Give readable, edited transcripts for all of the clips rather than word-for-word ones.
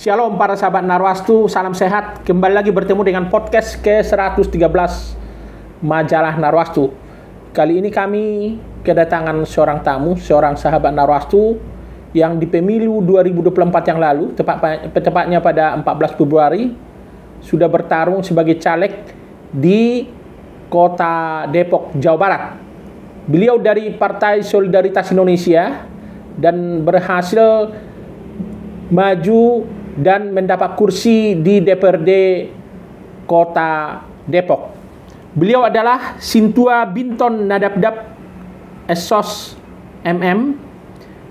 Shalom para sahabat Narwastu, salam sehat. Kembali lagi bertemu dengan podcast ke-113 Majalah Narwastu. Kali ini kami kedatangan seorang tamu, seorang sahabat Narwastu yang di pemilu 2024 yang lalu, tepatnya pada 14 Februari, sudah bertarung sebagai caleg di Kota Depok, Jawa Barat. Beliau dari Partai Solidaritas Indonesia dan berhasil maju dan mendapat kursi di DPRD Kota Depok. Beliau adalah Sintua Binton Nadabdab Esos MM.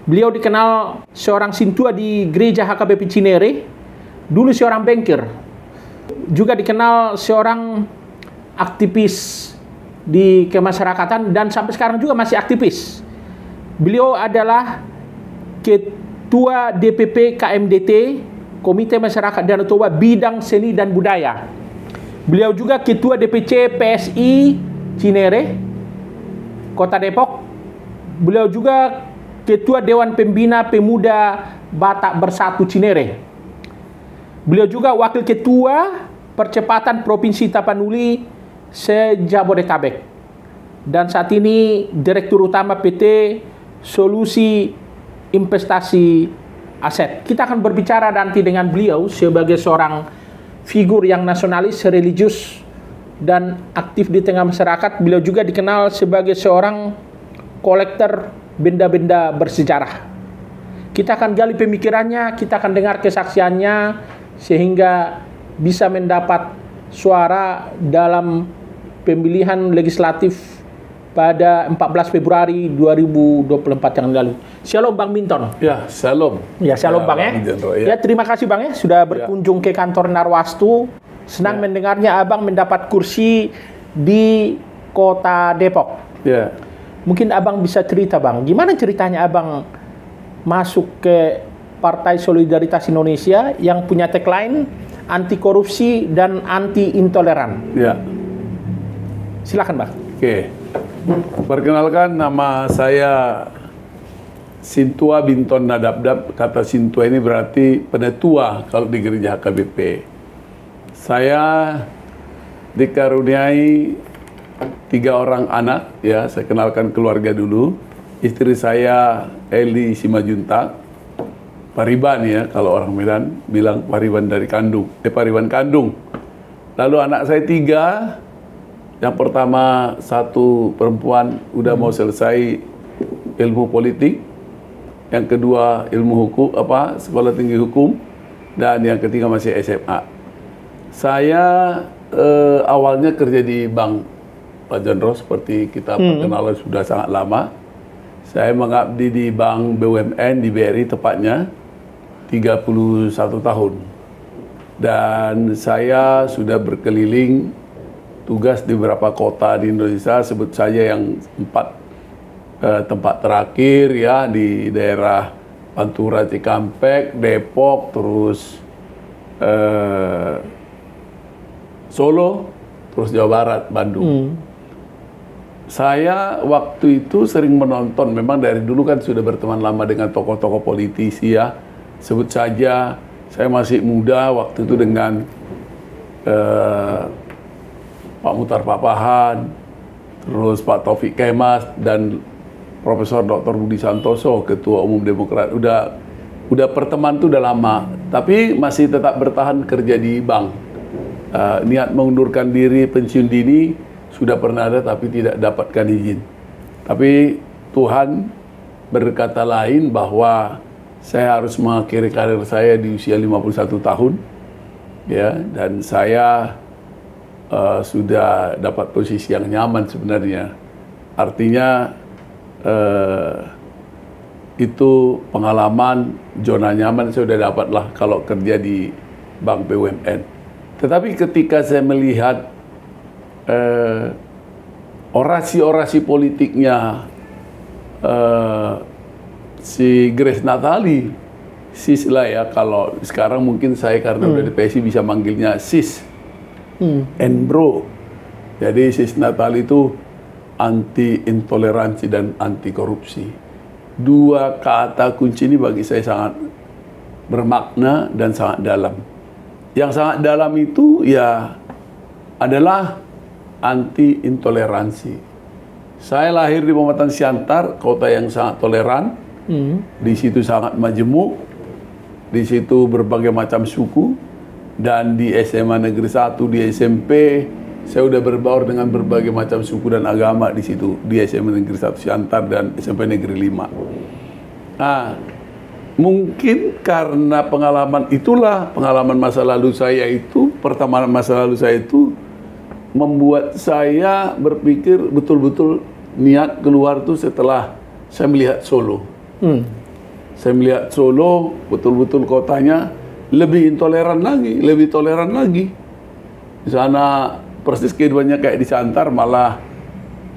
Beliau dikenal seorang Sintua di gereja HKBP Cinere, dulu seorang banker. Juga dikenal seorang aktivis di kemasyarakatan dan sampai sekarang juga masih aktivis. Beliau adalah Ketua DPP KMDT, Komite Masyarakat Danau Toba Bidang Seni dan Budaya. Beliau juga Ketua DPC PSI Cinere, Kota Depok. Beliau juga Ketua Dewan Pembina Pemuda Batak Bersatu Cinere. Beliau juga Wakil Ketua Percepatan Provinsi Tapanuli se-Jabodetabek. Dan saat ini Direktur Utama PT Solusi Investasi Aset. Kita akan berbicara nanti dengan beliau sebagai seorang figur yang nasionalis, religius, dan aktif di tengah masyarakat. Beliau juga dikenal sebagai seorang kolektor benda-benda bersejarah. Kita akan gali pemikirannya, kita akan dengar kesaksiannya, sehingga bisa mendapat suara dalam pemilihan legislatif pada 14 Februari 2024 yang lalu. Shalom Bang Binton. Ya, shalom. Ya, shalom Bang ya. Ya, terima kasih Bang ya sudah berkunjung ke kantor Narwastu. Senang mendengarnya Abang mendapat kursi di Kota Depok. Ya. Mungkin Abang bisa cerita Bang, gimana ceritanya Abang masuk ke Partai Solidaritas Indonesia yang punya tagline anti korupsi dan anti intoleran. Ya. Silakan Bang. Oke. Perkenalkan, nama saya Sintua Binton Nadabdab. Kata Sintua ini berarti penetua kalau di gereja HKBP. Saya dikaruniai 3 orang anak, ya. Saya kenalkan keluarga dulu. Istri saya Eli Simajuntak, Pariban ya, kalau orang Medan bilang Pariban dari kandung, Pariban kandung. Lalu anak saya 3. Yang pertama 1 perempuan udah mau selesai ilmu politik, yang kedua ilmu hukum, sekolah tinggi hukum, dan yang ketiga masih SMA. Saya awalnya kerja di Bank Pak Jondro, seperti kita perkenalan sudah sangat lama. Saya mengabdi di Bank BUMN di BRI tepatnya 31 tahun. Dan saya sudah berkeliling tugas di beberapa kota di Indonesia, sebut saja yang 4 tempat terakhir ya, di daerah Pantura, Cikampek, Depok, terus Solo, terus Jawa Barat, Bandung. Saya waktu itu sering menonton, memang dari dulu kan sudah berteman lama dengan tokoh-tokoh politisi ya. Sebut saja, saya masih muda waktu itu dengan Pak Muhtar Papahan, terus Pak Taufik Kemas, dan Profesor Dr. Budi Santoso, Ketua Umum Demokrat. Udah perteman tuh udah lama, tapi masih tetap bertahan kerja di bank. Niat mengundurkan diri pensiun dini sudah pernah ada, tapi tidak dapatkan izin. Tapi Tuhan berkata lain bahwa saya harus mengakhiri karir saya di usia 51 tahun, ya, dan saya sudah dapat posisi yang nyaman sebenarnya. Artinya itu pengalaman zona nyaman saya sudah dapat lah kalau kerja di Bank BUMN. Tetapi ketika saya melihat orasi-orasi politiknya si Grace Natali, sis lah ya, kalau sekarang mungkin saya karena udah di PSI bisa manggilnya sis. And bro, jadi Sis Natali itu anti intoleransi dan anti korupsi. 2 kata kunci ini bagi saya sangat bermakna dan sangat dalam. Yang sangat dalam itu ya adalah anti intoleransi. Saya lahir di Pematang Siantar, kota yang sangat toleran. Di situ sangat majemuk, di situ berbagai macam suku, dan di SMA Negeri 1, di SMP, saya udah berbaur dengan berbagai macam suku dan agama di situ, di SMA Negeri 1 Siantar dan SMP Negeri 5. Nah, mungkin karena pengalaman itulah, pengalaman masa lalu saya itu, pertemanan masa lalu saya itu, membuat saya berpikir betul-betul niat keluar tuh setelah saya melihat Solo. Saya melihat Solo, betul-betul kotanya lebih intoleran lagi, lebih toleran lagi. Di sana persis kehidupannya kayak di Siantar, malah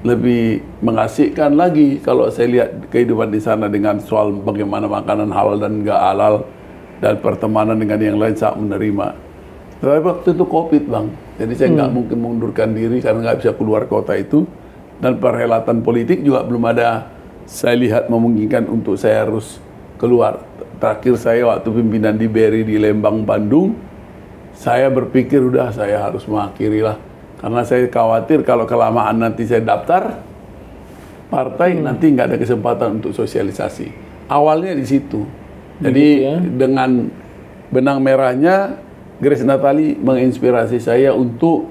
lebih mengasihkan lagi kalau saya lihat kehidupan di sana dengan soal bagaimana makanan halal dan nggak halal, dan pertemanan dengan yang lain sangat menerima. Tapi waktu itu COVID, Bang. Jadi saya nggak mungkin mengundurkan diri karena nggak bisa keluar kota itu. Dan perhelatan politik juga belum ada saya lihat memungkinkan untuk saya harus keluar. Terakhir saya waktu pimpinan di BRI di Lembang, Bandung, saya berpikir udah saya harus mengakhiri lah. Karena saya khawatir kalau kelamaan nanti saya daftar partai, nanti nggak ada kesempatan untuk sosialisasi. Awalnya di situ. Jadi dengan benang merahnya, Grace Natali menginspirasi saya untuk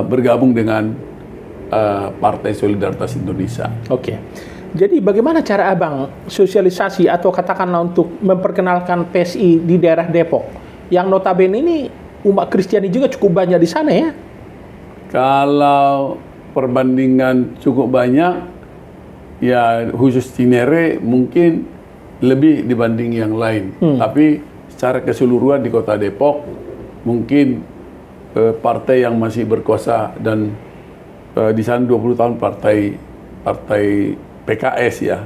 bergabung dengan Partai Solidaritas Indonesia. Oke. Jadi bagaimana cara Abang sosialisasi atau katakanlah untuk memperkenalkan PSI di daerah Depok? Yang notabene ini umat Kristiani juga cukup banyak di sana ya? Kalau perbandingan cukup banyak, ya khusus Cinere mungkin lebih dibanding yang lain. Tapi secara keseluruhan di kota Depok, mungkin partai yang masih berkuasa dan di sana 20 tahun partai PKS ya.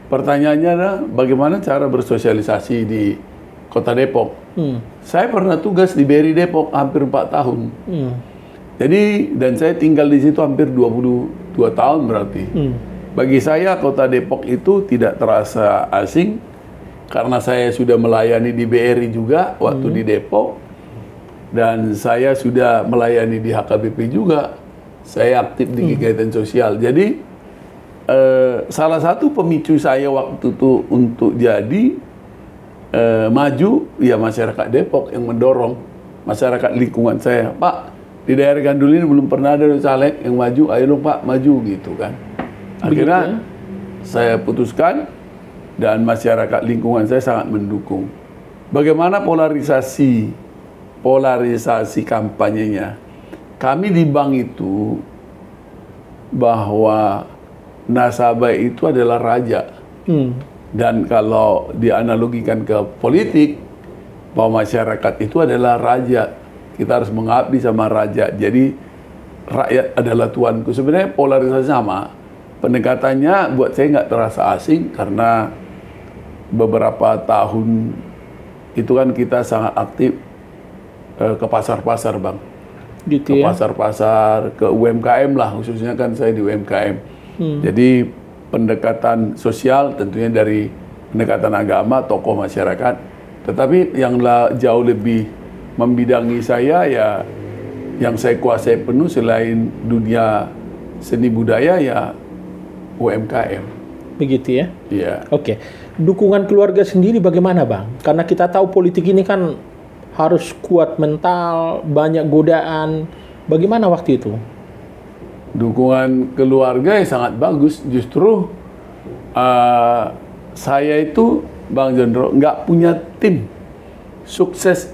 Pertanyaannya adalah bagaimana cara bersosialisasi di kota Depok. Saya pernah tugas di BRI Depok hampir 4 tahun. Jadi, dan saya tinggal di situ hampir 22 tahun berarti. Bagi saya kota Depok itu tidak terasa asing karena saya sudah melayani di BRI juga waktu di Depok, dan saya sudah melayani di HKBP juga. Saya aktif di kegiatan sosial. Jadi salah satu pemicu saya waktu itu untuk jadi maju, ya masyarakat Depok yang mendorong, masyarakat lingkungan saya. Pak, di daerah Gandul ini belum pernah ada caleg yang maju, ayo dong Pak maju gitu kan. Akhirnya saya putuskan dan masyarakat lingkungan saya sangat mendukung. Bagaimana polarisasi kampanyenya? Kami di bank itu bahwa nasabah itu adalah raja. Dan kalau dianalogikan ke politik, bahwa masyarakat itu adalah raja. Kita harus mengabdi sama raja. Jadi rakyat adalah tuanku. Sebenarnya polarisasi sama. Pendekatannya buat saya nggak terasa asing karena beberapa tahun itu kan kita sangat aktif ke pasar-pasar, Bang. Gitu ke ya? pasar-pasar, ke UMKM lah, khususnya kan saya di UMKM. Jadi pendekatan sosial tentunya dari pendekatan agama, tokoh masyarakat. Tetapi yang jauh lebih membidangi saya ya, yang saya kuasai penuh selain dunia seni budaya ya UMKM. Begitu ya? Iya. Oke. Dukungan keluarga sendiri bagaimana, Bang? Karena kita tahu politik ini kan harus kuat mental, banyak godaan. Bagaimana waktu itu? Dukungan keluarga ya sangat bagus. Justru saya itu, Bang Jondro, nggak punya tim sukses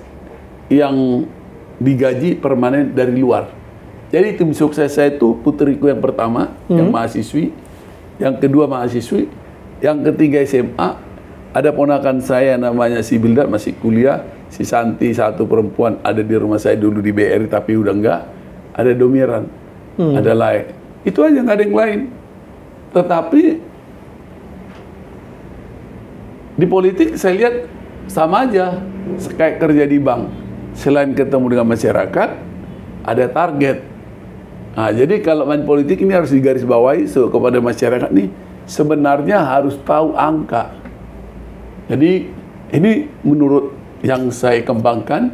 yang digaji permanen dari luar. Jadi tim sukses saya itu putriku yang pertama, yang mahasiswi, yang kedua mahasiswi, yang ketiga SMA, ada ponakan saya namanya si Bildat masih kuliah, si Santi satu perempuan ada di rumah saya dulu di BRI tapi udah enggak, ada Domiran, ada Lai, itu aja nggak ada yang lain. Tetapi di politik saya lihat sama aja kayak kerja di bank, selain ketemu dengan masyarakat ada target. Nah, jadi kalau main politik ini harus digarisbawahi kepada masyarakat nih, sebenarnya harus tahu angka. Jadi Ini menurut yang saya kembangkan,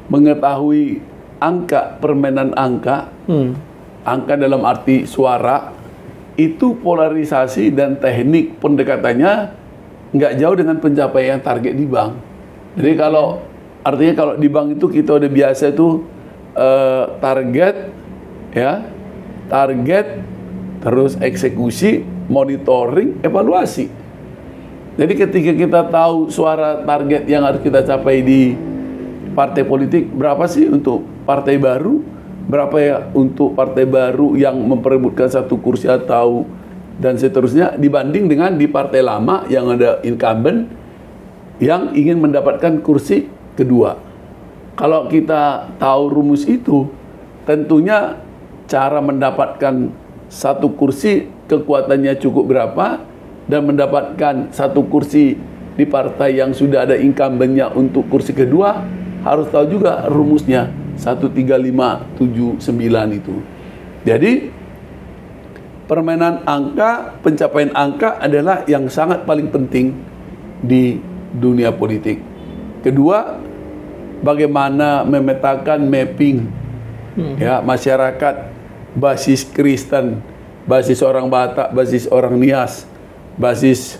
mengetahui angka, permainan angka, angka dalam arti suara, itu polarisasi dan teknik pendekatannya nggak jauh dengan pencapaian target di bank. Jadi kalau artinya kalau di bank itu kita udah biasa tuh target, ya, target, terus eksekusi, monitoring, evaluasi. Jadi ketika kita tahu suara target yang harus kita capai di partai politik, berapa sih untuk partai baru, berapa ya untuk partai baru yang memperebutkan satu kursi atau dan seterusnya, dibanding dengan di partai lama yang ada incumbent yang ingin mendapatkan kursi kedua. Kalau kita tahu rumus itu, tentunya cara mendapatkan satu kursi kekuatannya cukup berapa, dan mendapatkan satu kursi di partai yang sudah ada incumbentnya untuk kursi kedua, harus tahu juga rumusnya 1, 3, 5, 7, 9 itu. Jadi permainan angka, pencapaian angka adalah yang sangat paling penting di dunia politik. Kedua, bagaimana memetakan mapping ya masyarakat basis Kristen, basis orang Batak, basis orang Nias, basis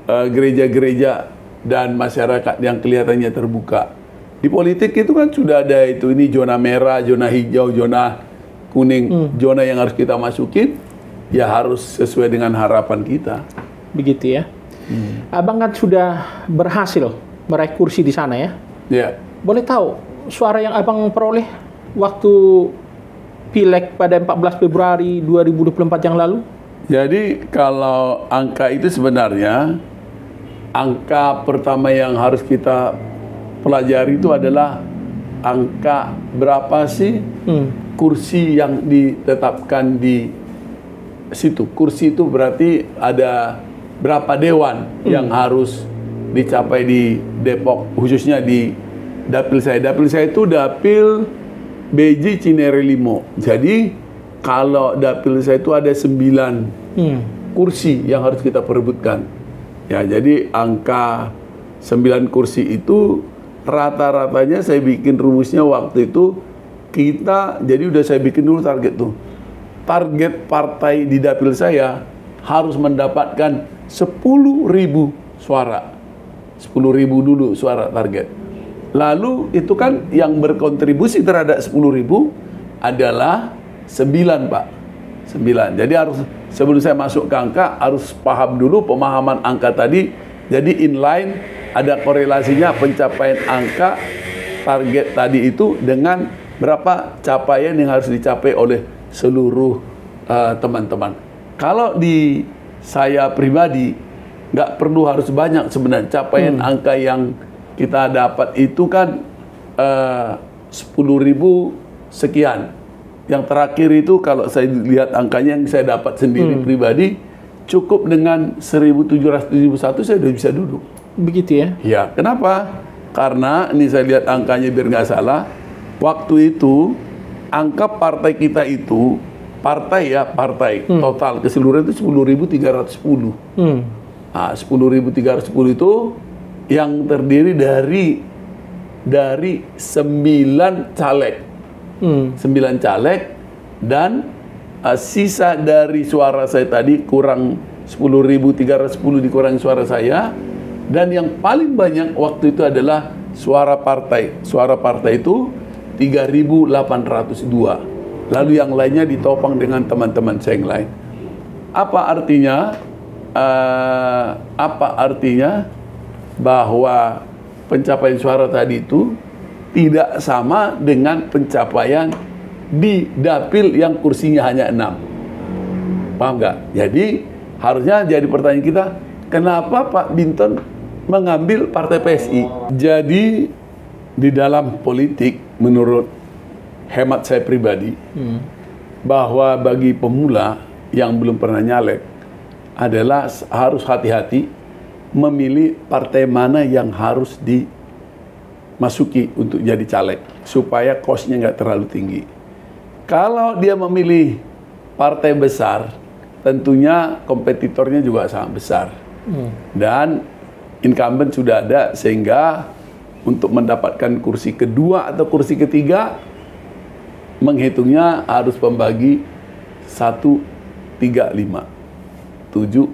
gereja-gereja dan masyarakat yang kelihatannya terbuka. Di politik itu kan sudah ada itu, ini zona merah, zona hijau, zona kuning, zona yang harus kita masukin, ya harus sesuai dengan harapan kita. Begitu ya. Abang kan sudah berhasil meraih kursi di sana ya. Ya. Boleh tahu suara yang abang peroleh waktu Pileg pada 14 Februari 2024 yang lalu? Jadi kalau angka itu sebenarnya, angka pertama yang harus kita pelajari itu adalah angka berapa sih kursi yang ditetapkan di situ. Kursi itu berarti ada berapa dewan yang harus dicapai di Depok, khususnya di dapil saya. Dapil saya itu dapil BJ Cinere Limo. Jadi kalau dapil saya itu ada 9 kursi yang harus kita perebutkan. Ya, jadi angka 9 kursi itu rata-ratanya saya bikin rumusnya waktu itu kita, jadi udah saya bikin dulu target tuh. Target partai di dapil saya harus mendapatkan 10.000 suara. 10.000 dulu suara target. Lalu itu kan yang berkontribusi terhadap 10.000 adalah 9, Pak. 9. Jadi harus sebelum saya masuk ke angka harus paham dulu pemahaman angka tadi. Jadi inline ada korelasinya pencapaian angka target tadi itu dengan berapa capaian yang harus dicapai oleh seluruh teman-teman. Kalau di saya pribadi nggak perlu harus banyak sebenarnya capaian angka yang kita dapat itu kan 10.000 sekian. Yang terakhir itu kalau saya lihat angkanya yang saya dapat sendiri pribadi cukup dengan 1.771 saya sudah bisa duduk. Begitu ya? Ya, kenapa? Karena ini saya lihat angkanya biar nggak salah. Waktu itu angka partai kita itu partai total keseluruhan itu 10.310. Nah, 10.310 itu yang terdiri dari 9 caleg. 9 caleg dan sisa dari suara saya tadi kurang 10.310 dikurang suara saya, dan yang paling banyak waktu itu adalah suara partai. Suara partai itu 3.802. Lalu yang lainnya ditopang dengan teman-teman saya yang lain. Apa artinya bahwa pencapaian suara tadi itu tidak sama dengan pencapaian di dapil yang kursinya hanya 6. Paham nggak? Jadi harusnya jadi pertanyaan kita, kenapa Pak Binton mengambil partai PSI? Jadi di dalam politik menurut hemat saya pribadi, bahwa bagi pemula yang belum pernah nyalek adalah harus hati-hati memilih partai mana yang harus dimasuki untuk jadi caleg supaya cost-nya nggak terlalu tinggi. Kalau dia memilih partai besar, tentunya kompetitornya juga sangat besar. Dan incumbent sudah ada, sehingga untuk mendapatkan kursi kedua atau kursi ketiga menghitungnya harus membagi 1, 3, 5, 7,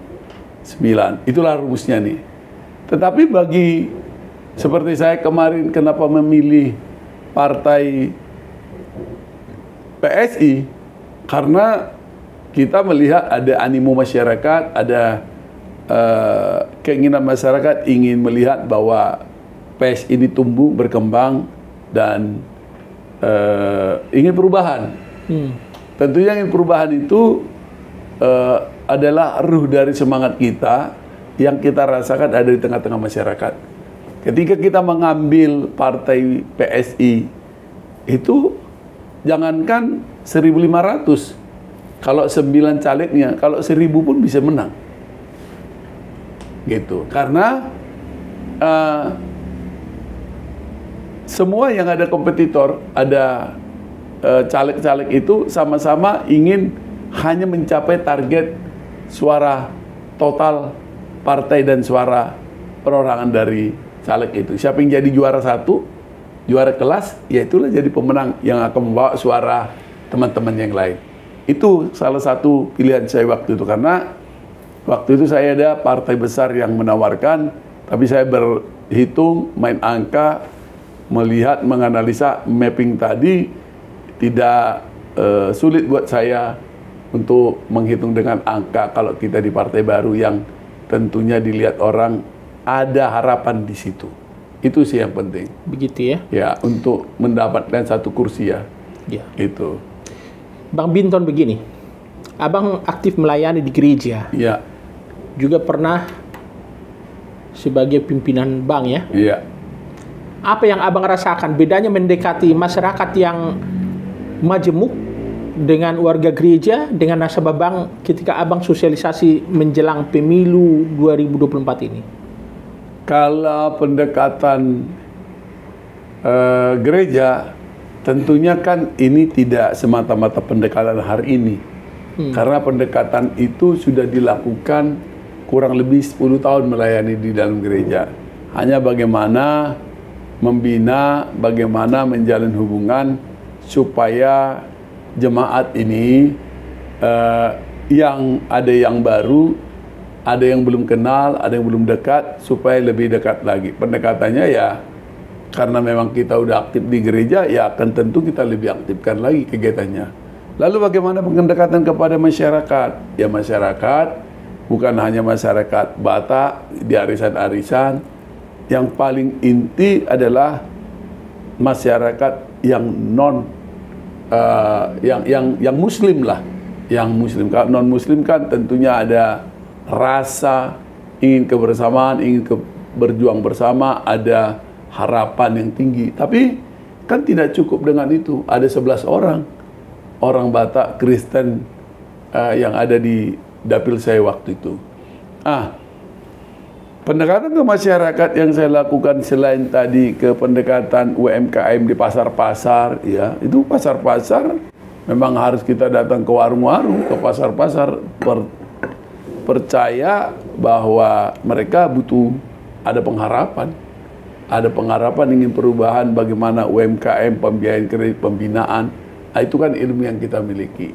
9. Itulah rumusnya nih. Tetapi bagi seperti saya kemarin, kenapa memilih partai PSI? Karena kita melihat ada animo masyarakat, ada keinginan masyarakat ingin melihat bahwa PSI ini tumbuh, berkembang, dan ingin perubahan. Tentunya ingin perubahan itu adalah ruh dari semangat kita yang kita rasakan ada di tengah-tengah masyarakat. Ketika kita mengambil partai PSI, itu jangankan 1.500, kalau 9 calegnya, kalau 1.000 pun bisa menang. Gitu. Karena semua yang ada kompetitor, ada caleg-caleg itu sama-sama ingin hanya mencapai target suara total partai dan suara perorangan dari caleg itu. Siapa yang jadi juara 1, juara kelas, ya itulah jadi pemenang yang akan membawa suara teman-teman yang lain. Itu salah satu pilihan saya waktu itu, karena waktu itu saya ada partai besar yang menawarkan, tapi saya berhitung, main angka, melihat, menganalisa mapping tadi, tidak sulit buat saya untuk menghitung dengan angka kalau kita di partai baru yang tentunya dilihat orang ada harapan di situ. Itu sih yang penting. Begitu ya? Ya, untuk mendapatkan 1 kursi ya. Ya. Itu. Bang Binton begini, Abang aktif melayani di gereja. Ya. Juga pernah sebagai pimpinan bank ya. Iya. Apa yang Abang rasakan bedanya mendekati masyarakat yang majemuk dengan warga gereja dengan nasabah bank ketika Abang sosialisasi menjelang pemilu 2024 ini? Kalau pendekatan gereja, tentunya kan ini tidak semata-mata pendekatan hari ini. Karena pendekatan itu sudah dilakukan kurang lebih 10 tahun melayani di dalam gereja. Hanya bagaimana membina, bagaimana menjalin hubungan supaya jemaat ini yang ada yang baru, ada yang belum kenal, ada yang belum dekat, supaya lebih dekat lagi. Pendekatannya ya, karena memang kita udah aktif di gereja, ya akan tentu kita lebih aktifkan lagi kegiatannya. Lalu bagaimana pendekatan kepada masyarakat? Ya masyarakat, bukan hanya masyarakat Batak di arisan-arisan, yang paling inti adalah masyarakat yang yang Muslim lah, yang Muslim. Kalau non Muslim kan tentunya ada rasa ingin kebersamaan, ingin berjuang bersama, ada harapan yang tinggi. Tapi kan tidak cukup dengan itu. Ada 11 orang Batak Kristen yang ada di dapil saya waktu itu. Pendekatan ke masyarakat yang saya lakukan selain tadi ke pendekatan UMKM di pasar-pasar, ya itu pasar-pasar memang harus kita datang ke warung-warung, ke pasar-pasar, percaya bahwa mereka butuh ada pengharapan ingin perubahan, bagaimana UMKM, pembiayaan kredit, pembinaan. Itu kan ilmu yang kita miliki.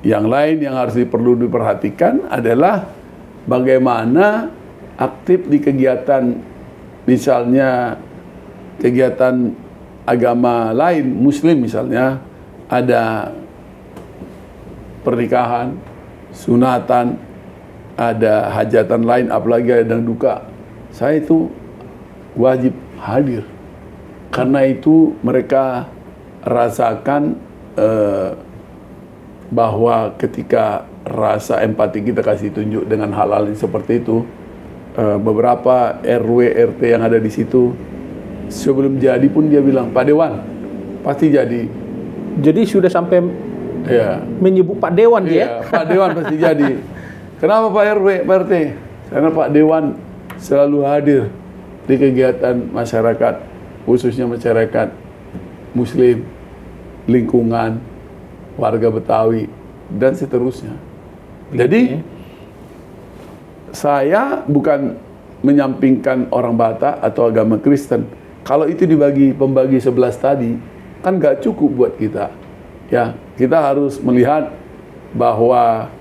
Yang lain yang harus perlu diperhatikan adalah bagaimana aktif di kegiatan, misalnya kegiatan agama lain, Muslim misalnya, ada pernikahan, sunatan, ada hajatan lain, apalagi ada duka. Saya itu wajib hadir. Karena itu mereka rasakan bahwa ketika rasa empati kita kasih tunjuk dengan hal-hal seperti itu, beberapa RW, RT yang ada di situ, sebelum jadi pun dia bilang, Pak Dewan, pasti jadi. Jadi sudah sampai ya menyebut Pak Dewan dia? Pak Dewan pasti jadi. Kenapa Pak RW, Pak RT? Karena Pak Dewan selalu hadir di kegiatan masyarakat, khususnya masyarakat Muslim, lingkungan, warga Betawi, dan seterusnya. Jadi saya bukan menyampingkan orang Batak atau agama Kristen. Kalau itu pembagi 11 tadi, kan nggak cukup buat kita. Ya, kita harus melihat bahwa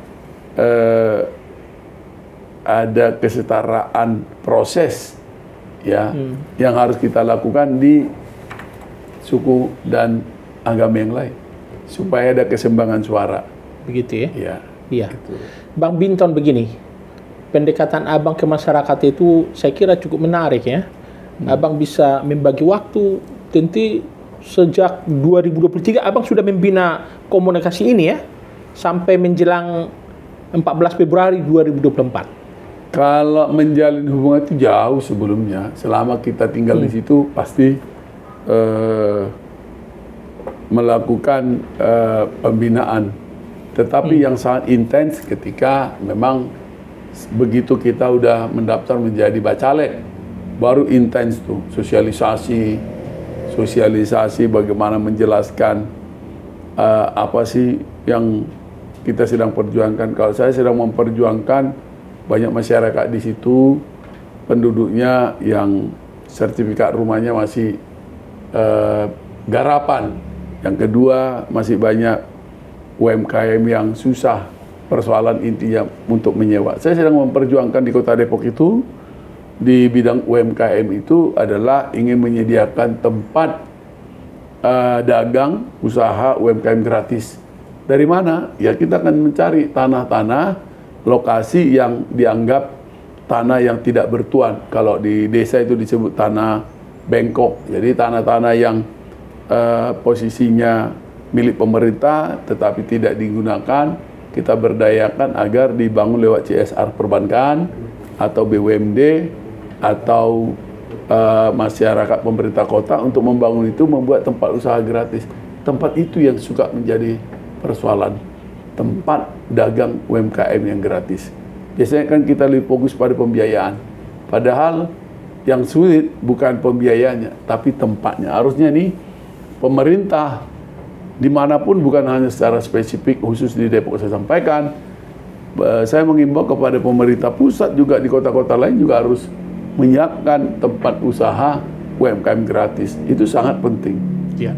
ada kesetaraan proses ya yang harus kita lakukan di suku dan agama yang lain supaya ada keseimbangan suara. Begitu ya? Ya. Iya. Gitu. Bang Binton, begini, pendekatan Abang ke masyarakat itu saya kira cukup menarik ya. Abang bisa membagi waktu, tentu sejak 2023 Abang sudah membina komunikasi ini ya, sampai menjelang 14 Februari 2024. Kalau menjalin hubungan itu jauh sebelumnya. Selama kita tinggal di situ pasti melakukan pembinaan. Tetapi yang sangat intens ketika memang begitu kita udah mendaftar menjadi bacalek, baru intens tuh sosialisasi bagaimana menjelaskan apa sih yang kita sedang perjuangkan. Kalau saya sedang memperjuangkan banyak masyarakat di situ, penduduknya yang sertifikat rumahnya masih garapan. Yang kedua, masih banyak UMKM yang susah, persoalan intinya untuk menyewa. Saya sedang memperjuangkan di Kota Depok itu, di bidang UMKM itu adalah ingin menyediakan tempat dagang, usaha UMKM gratis. Dari mana? Ya kita akan mencari tanah-tanah, lokasi yang dianggap tanah yang tidak bertuan. Kalau di desa itu disebut tanah bengkok. Jadi tanah-tanah yang posisinya milik pemerintah tetapi tidak digunakan, kita berdayakan agar dibangun lewat CSR perbankan atau BUMD atau masyarakat pemerintah kota untuk membangun itu, membuat tempat usaha gratis. Tempat itu yang suka menjadi persoalan. Tempat dagang UMKM yang gratis. Biasanya kan kita lebih fokus pada pembiayaan. Padahal yang sulit bukan pembiayaannya, tapi tempatnya. Harusnya nih pemerintah dimanapun, bukan hanya secara spesifik khusus di Depok saya sampaikan. Saya mengimbau kepada pemerintah pusat juga di kota-kota lain juga harus menyiapkan tempat usaha UMKM gratis. Itu sangat penting. Ya.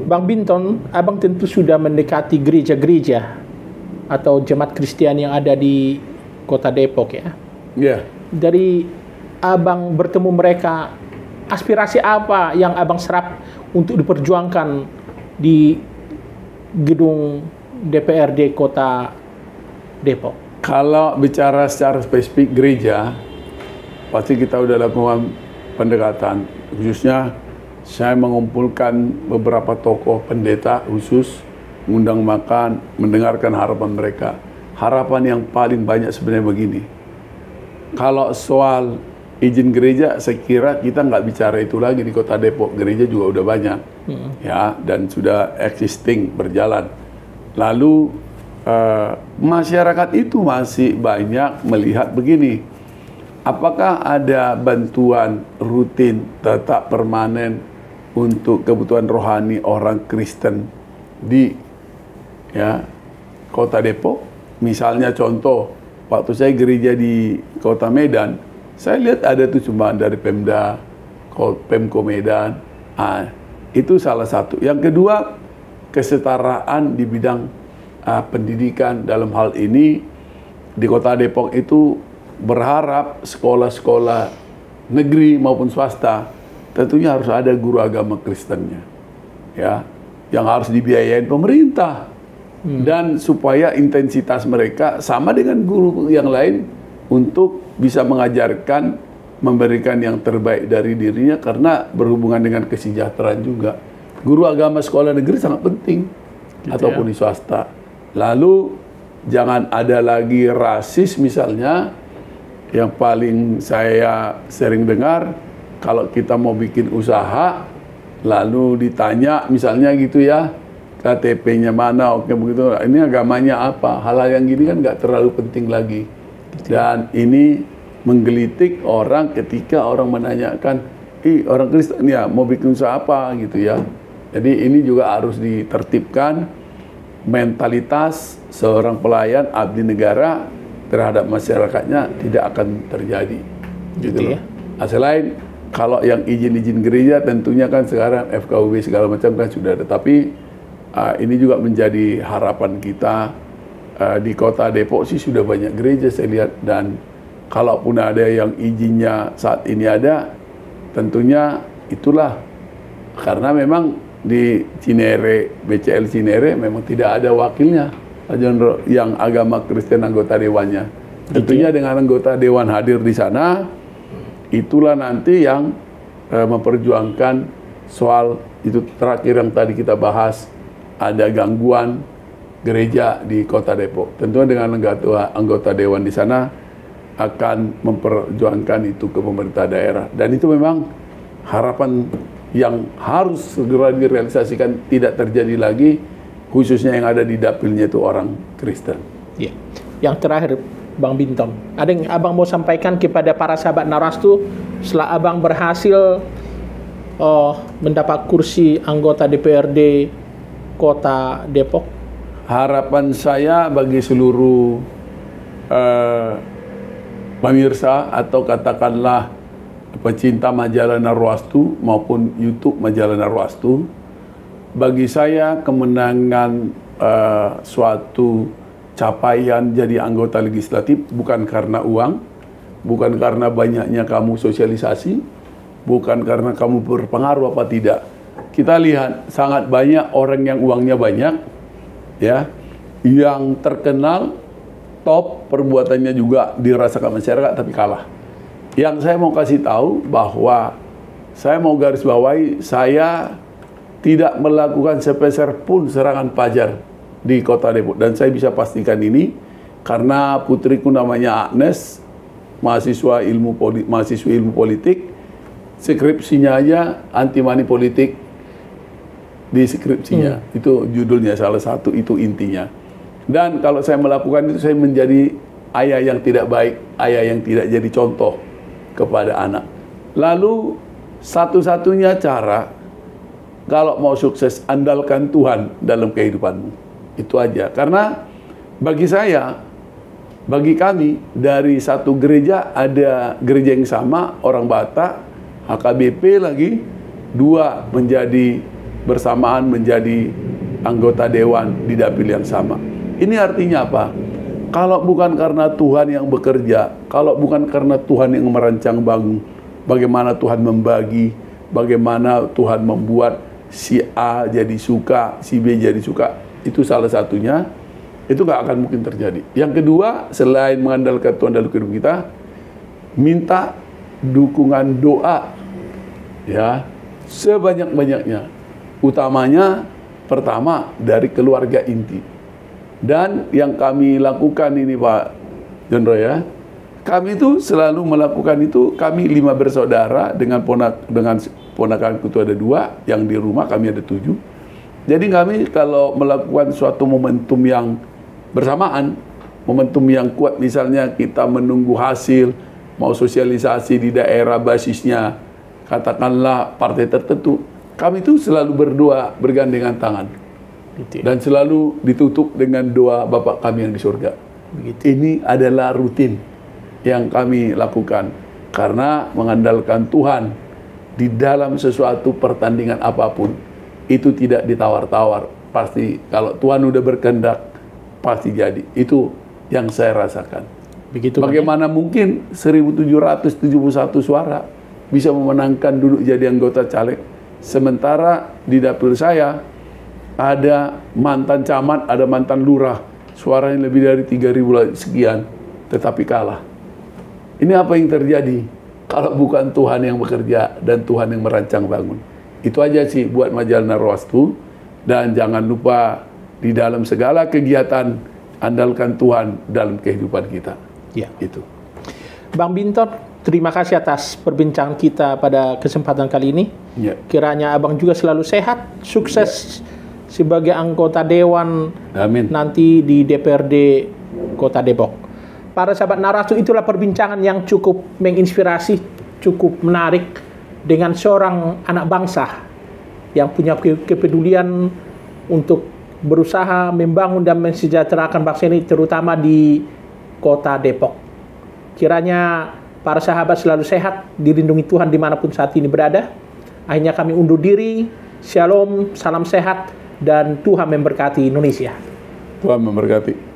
Bang Binton, Abang tentu sudah mendekati gereja-gereja atau jemaat Kristen yang ada di Kota Depok ya. Ya. Dari Abang bertemu mereka, aspirasi apa yang Abang serap untuk diperjuangkan di gedung DPRD Kota Depok? Kalau bicara secara spesifik gereja, pasti kita udah lakukan pendekatan. Khususnya saya mengumpulkan beberapa tokoh pendeta khusus, mengundang makan, mendengarkan harapan mereka. Harapan yang paling banyak sebenarnya begini. Kalau soal izin gereja, saya kira kita nggak bicara itu lagi di Kota Depok. Gereja juga udah banyak, ya, dan sudah existing, berjalan. Lalu masyarakat itu masih banyak melihat begini. Apakah ada bantuan rutin, tetap permanen untuk kebutuhan rohani orang Kristen di Kota Depok? Misalnya contoh, waktu saya gereja di Kota Medan, saya lihat ada tuh cuma dari Pemko Medan. Itu salah satu. Yang kedua, kesetaraan di bidang pendidikan. Dalam hal ini di Kota Depok itu berharap sekolah-sekolah negeri maupun swasta tentunya harus ada guru agama Kristennya, ya, yang harus dibiayain pemerintah, dan supaya intensitas mereka sama dengan guru yang lain untuk bisa mengajarkan, memberikan yang terbaik dari dirinya, karena berhubungan dengan kesejahteraan juga. Guru agama sekolah negeri sangat penting, gitu ataupun di swasta. Lalu jangan ada lagi rasis misalnya. Yang paling saya sering dengar, kalau kita mau bikin usaha, lalu ditanya misalnya gitu ya, KTP-nya mana, oke begitu, ini agamanya apa, hal-hal yang gini kan nggak terlalu penting lagi. Dan ini menggelitik orang ketika orang menanyakan, orang Kristen ya mau bikin usaha apa gitu ya. Jadi ini juga harus ditertibkan, mentalitas seorang pelayan abdi negara terhadap masyarakatnya tidak akan terjadi. gitu Gitu loh. ya. Nah, selain kalau yang izin-izin gereja tentunya kan sekarang FKUB segala macam kan sudah ada, tapi ini juga menjadi harapan kita. Di kota Depok sih sudah banyak gereja saya lihat, dan kalaupun ada yang izinnya saat ini ada, tentunya itulah karena memang di Cinere, BCL Cinere memang tidak ada wakilnya Pak Jondro yang agama Kristen anggota dewannya. Tentunya dengan anggota dewan hadir di sana, itulah nanti yang memperjuangkan soal itu terakhir yang tadi kita bahas, ada gangguan gereja di kota Depok. Tentunya dengan anggota dewan di sana akan memperjuangkan itu ke pemerintah daerah. Dan itu memang harapan yang harus segera direalisasikan, tidak terjadi lagi, khususnya yang ada di dapilnya itu orang Kristen. Ya. Yang terakhir, Bang Binton, ada yang Abang mau sampaikan kepada para sahabat Narastu setelah Abang berhasil mendapat kursi anggota DPRD Kota Depok? Harapan saya bagi seluruh pemirsa atau katakanlah pecinta majalah Narwastu maupun YouTube majalah Narwastu, bagi saya kemenangan suatu capaian jadi anggota legislatif bukan karena uang, bukan karena banyaknya kamu sosialisasi, bukan karena kamu berpengaruh apa tidak. Kita lihat sangat banyak orang yang uangnya banyak, ya, yang terkenal, top, perbuatannya juga dirasakan masyarakat, tapi kalah. Yang saya mau kasih tahu bahwa saya mau garis bawahi, saya tidak melakukan sepeser pun serangan pajar di Kota Depok, dan saya bisa pastikan ini karena putriku namanya Agnes, mahasiswa ilmu politik, skripsinya aja anti money politik di skripsinya. Itu judulnya salah satu, itu intinya. Dan kalau saya melakukan itu, saya menjadi ayah yang tidak baik, ayah yang tidak jadi contoh kepada anak. Lalu satu-satunya cara kalau mau sukses, andalkan Tuhan dalam kehidupanmu. Itu aja. Karena bagi saya, bagi kami, dari satu gereja ada gereja yang sama, orang Batak, HKBP lagi, dua menjadi bersamaan menjadi anggota dewan di dapil yang sama. Ini artinya apa? Kalau bukan karena Tuhan yang bekerja, kalau bukan karena Tuhan yang merancang bangun, bagaimana Tuhan membagi, bagaimana Tuhan membuat si A jadi suka, si B jadi suka, itu salah satunya, itu nggak akan mungkin terjadi. Yang kedua, selain mengandalkan Tuhan dalam hidup kita, minta dukungan doa, ya, sebanyak-banyaknya. Utamanya pertama dari keluarga inti. Dan yang kami lakukan ini Pak Jondro ya, kami itu selalu melakukan itu, kami 5 bersaudara dengan ponakanku itu ada 2, yang di rumah kami ada 7. Jadi kami kalau melakukan suatu momentum yang bersamaan, momentum yang kuat, misalnya kita menunggu hasil, mau sosialisasi di daerah basisnya, katakanlah partai tertentu, kami itu selalu berdoa bergandengan tangan. Gitu ya. Dan selalu ditutup dengan doa Bapa kami yang di surga. Begitu. Ini adalah rutin yang kami lakukan. Karena mengandalkan Tuhan di dalam sesuatu pertandingan apapun, itu tidak ditawar-tawar. Pasti kalau Tuhan udah berkehendak, pasti jadi. Itu yang saya rasakan. Begitu. Bagaimana mungkin 1771 suara bisa memenangkan duduk jadi anggota caleg, sementara di dapil saya ada mantan camat, ada mantan lurah, suaranya lebih dari 3.000 sekian, tetapi kalah. Ini apa yang terjadi kalau bukan Tuhan yang bekerja dan Tuhan yang merancang bangun. Itu aja sih buat majalah Narwastu. Dan jangan lupa di dalam segala kegiatan andalkan Tuhan dalam kehidupan kita. Ya. Itu. Bang Binton, terima kasih atas perbincangan kita pada kesempatan kali ini. Ya. Kiranya Abang juga selalu sehat, sukses sebagai anggota dewan Amin. nanti di DPRD Kota Depok. Para sahabat Narastu, itulah perbincangan yang cukup menginspirasi, cukup menarik dengan seorang anak bangsa yang punya kepedulian untuk berusaha membangun dan mensejahterakan bangsa ini, terutama di Kota Depok. Kiranya Para sahabat selalu sehat, dilindungi Tuhan dimanapun saat ini berada. Akhirnya kami undur diri. Shalom, salam sehat, dan Tuhan memberkati Indonesia. Tuhan memberkati.